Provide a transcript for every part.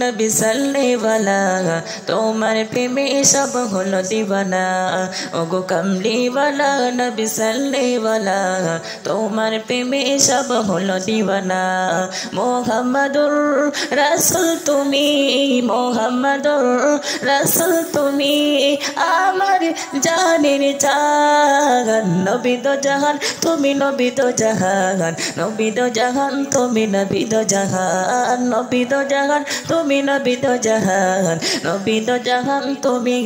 নবী সাল্লিওয়ালা তোমার প্রেমে সব হলো দিওয়ানা ওগো কামলিওয়ালা নবী সাল্লিওয়ালা তোমার প্রেমে সব হলো দিওয়ানা মোহাম্মদুর রাসূল তুমি মোহাম্মদুর রাসূল তুমি আমার জানের জান নবী দো জাহান তুমি নবী দো জাহান নবী দো জাহান তুমি নবী দো জাহান নবী দো জাহান তুমি নবী দো জাহান নবী দো জাহান তুমি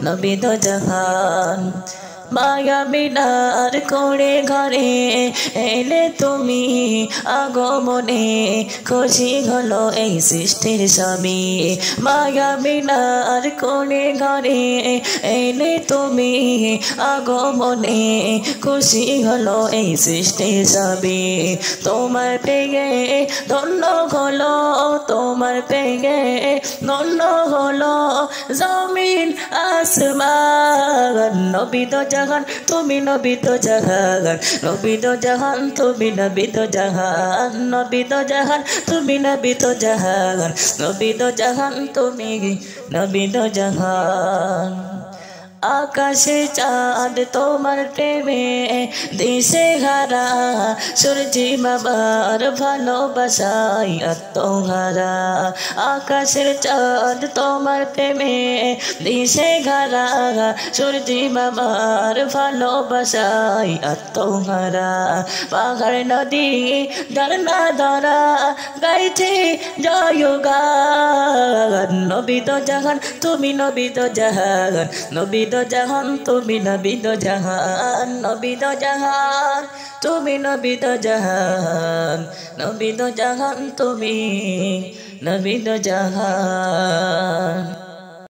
নবী দো জাহান মায়া বিনার করে ঘরে এলে তুমি আগমনে খুশি হলো এই সৃষ্টির সবই মায়া বিনার করে ঘরে এলে তুমি আগমনে খুশি হলো এই সৃষ্টির সবই তোমার পেয়ে ধন্য হলো তোমার পেয়ে ধন্য হলো জমিন আসমান নবী দো জাহান তুমি নবী দো জাহান নবী দো জাহান তুমি নবী দো জাহান নবী দো জাহান তুমি নবী দো জাহান নবী দো জাহান তুমি নবী দো জাহান আকাশে চাঁদ তোমার প্রেমে দিশে হারা সূর্যি বাবার ভালোবাসায় আত্মহারা আকাশের চাঁদ তোমার প্রেমে দিশে হারা সূর্যি বাবার ভালোবাসায় আত্মহারা পাহাড় নদী ঝর্ণা ধরা গাইছে জয়গান নবী দো জাহান তুমি নবী দো জাহান নবী দো জাহান তুমি নবী দো জাহান নবী দো জাহান তুমি নবী দো জাহান নবী দো জাহান তুমি নবী দো জাহান।